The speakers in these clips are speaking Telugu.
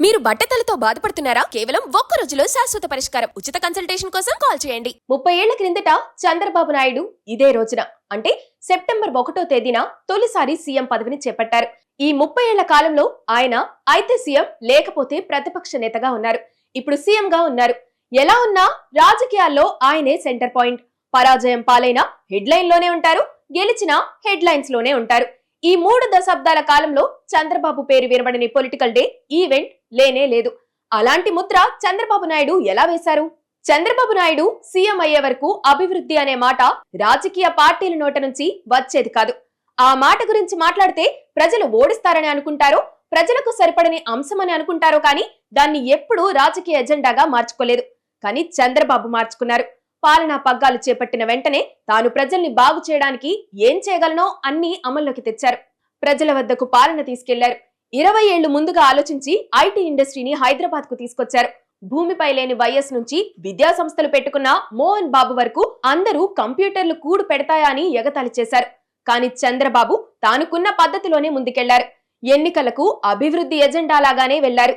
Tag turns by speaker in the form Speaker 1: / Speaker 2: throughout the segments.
Speaker 1: మీరు బట్టతలతో బాధపడుతున్నారా? కేవలం ఒక్క రోజులో శాశ్వత పరిష్కారం. ఉచిత కన్సల్టేషన్ కోసం కాల్ చేయండి. 30 ఏళ్ల క్రిందట చంద్రబాబు నాయుడు ఇదే రోజున అంటే సెప్టెంబర్ 1వ తేదీన తొలిసారి సీఎం పదవిని చేపట్టారు. ఈ 30 ఏళ్ల కాలంలో ఆయన అయితే సీఎం లేకపోతే ప్రతిపక్ష నేతగా ఉన్నారు. ఇప్పుడు సీఎం గా ఉన్నారు. ఎలా ఉన్నా రాజకీయాల్లో ఆయనే సెంటర్ పాయింట్. పరాజయం పాలైన హెడ్లైన్ లోనే ఉంటారు, గెలిచిన హెడ్లైన్స్ లోనే ఉంటారు. ఈ 3 దశాబ్దాల కాలంలో చంద్రబాబు పేరు వినబడని పొలిటికల్ డే ఈవెంట్ లేనే లేదు. అలాంటి ముద్ర చంద్రబాబు నాయుడు ఎలా వేశారు? చంద్రబాబు నాయుడు సీఎం అయ్యే వరకు అభివృద్ధి అనే మాట రాజకీయ పార్టీల నోట నుంచి వచ్చేది కాదు. ఆ మాట గురించి మాట్లాడితే ప్రజలు ఓడిస్తారని అనుకుంటారో, ప్రజలకు సరిపడని అంశమని అనుకుంటారో, కానీ దాన్ని ఎప్పుడూ రాజకీయ ఎజెండాగా మార్చుకోలేదు. కానీ చంద్రబాబు మార్చుకున్నారు. పాలనా పగ్గాలు చేపట్టిన వెంటనే తాను ప్రజల్ని బాగు చేయడానికి ఏం చేయగలనో అన్ని అమల్లోకి తెచ్చారు. ప్రజల వద్దకు పాలన తీసుకెళ్లారు. 20 ఏళ్లు ముందుగా ఆలోచించి ఐటీ ఇండస్ట్రీని హైదరాబాద్ కు తీసుకొచ్చారు. భూమిపై లేని వైఎస్ నుంచి విద్యా సంస్థలు పెట్టుకున్న మోహన్ బాబు వరకు అందరూ కంప్యూటర్లు కూడు పెడతాయా అని ఎగతాళి చేశారు. కానీ చంద్రబాబు తానుకున్న పద్ధతిలోనే ముందుకెళ్లారు. ఎన్నికలకు అభివృద్ధి ఎజెండా లాగానే వెళ్లారు.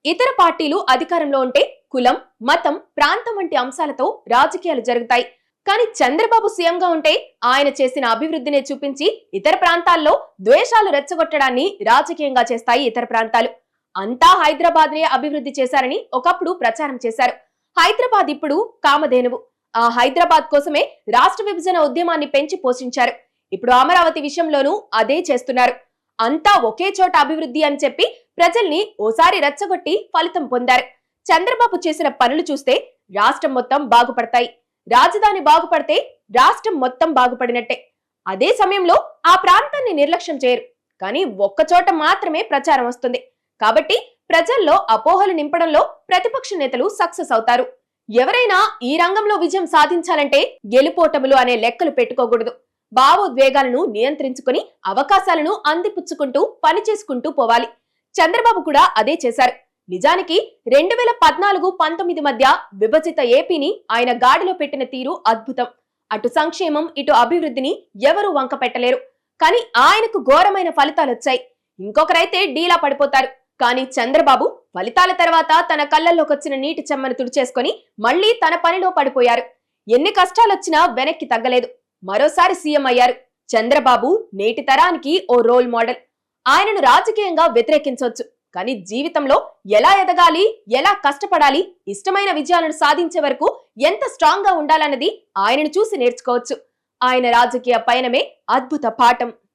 Speaker 1: ఇతర పార్టీలు అధికారంలో ఉంటే కులం, మతం, ప్రాంతం వంటి అంశాలతో రాజకీయాలు జరుగుతాయి. కానీ చంద్రబాబు సీఎంగా ఉంటే ఆయన చేసిన అభివృద్ధినే చూపించి ఇతర ప్రాంతాల్లో ద్వేషాలు రెచ్చగొట్టడాన్ని రాజకీయంగా చేస్తాయి ఇతర ప్రాంతాలు. అంతా హైదరాబాద్ నే అభివృద్ధి చేశారని ఒకప్పుడు ప్రచారం చేశారు. హైదరాబాద్ ఇప్పుడు కామధేనువు. ఆ హైదరాబాద్ కోసమే రాష్ట్ర విభజన ఉద్యమాన్ని పెంచి పోషించారు. ఇప్పుడు అమరావతి విషయంలోనూ అదే చేస్తున్నారు. అంతా ఒకే చోట అభివృద్ధి అని చెప్పి ప్రజల్ని ఓసారి రెచ్చగొట్టి ఫలితం పొందారు. చంద్రబాబు చేసిన పనులు చూస్తే రాష్ట్రం మొత్తం బాగుపడతాయి. రాజధాని బాగుపడితే రాష్ట్రం మొత్తం బాగుపడినట్టే. అదే సమయంలో ఆ ప్రాంతాన్ని నిర్లక్ష్యం చేయరు. కానీ ఒక్కచోట మాత్రమే ప్రచారం వస్తుంది. కాబట్టి ప్రజల్లో అపోహలు నింపడంలో ప్రతిపక్ష నేతలు సక్సెస్ అవుతారు. ఎవరైనా ఈ రంగంలో విజయం సాధించాలంటే గెలుపోటములు అనే లెక్కలు పెట్టుకోకూడదు. భావోద్వేగాలను నియంత్రించుకుని అవకాశాలను అందిపుచ్చుకుంటూ పనిచేసుకుంటూ పోవాలి. చంద్రబాబు కూడా అదే చేశారు. నిజానికి 2014-19 మధ్య విభజిత ఏపీని ఆయన గాడిలో పెట్టిన తీరు అద్భుతం. అటు సంక్షేమం, ఇటు అభివృద్ధిని ఎవరూ వంక పెట్టలేరు. కానీ ఆయనకు ఘోరమైన ఫలితాలొచ్చాయి. ఇంకొకరైతే డీలా పడిపోతారు. కానీ చంద్రబాబు ఫలితాల తర్వాత తన కళ్ళల్లోకొచ్చిన నీటి చెమ్మను తుడిచేసుకొని మళ్లీ తన పనిలో పడిపోయారు. ఎన్ని కష్టాలొచ్చినా వెనక్కి తగ్గలేదు. మరోసారి సీఎం అయ్యారు. చంద్రబాబు నేటి తరానికి ఓ రోల్ మోడల్. ఆయనను రాజకీయంగా వ్యతిరేకించవచ్చు, కానీ జీవితంలో ఎలా ఎదగాలి, ఎలా కష్టపడాలి, ఇష్టమైన విజయాలను సాధించే వరకు ఎంత స్ట్రాంగ్ గా ఉండాలన్నది ఆయనను చూసి నేర్చుకోవచ్చు. ఆయన రాజకీయ పయనమే అద్భుత పాఠం.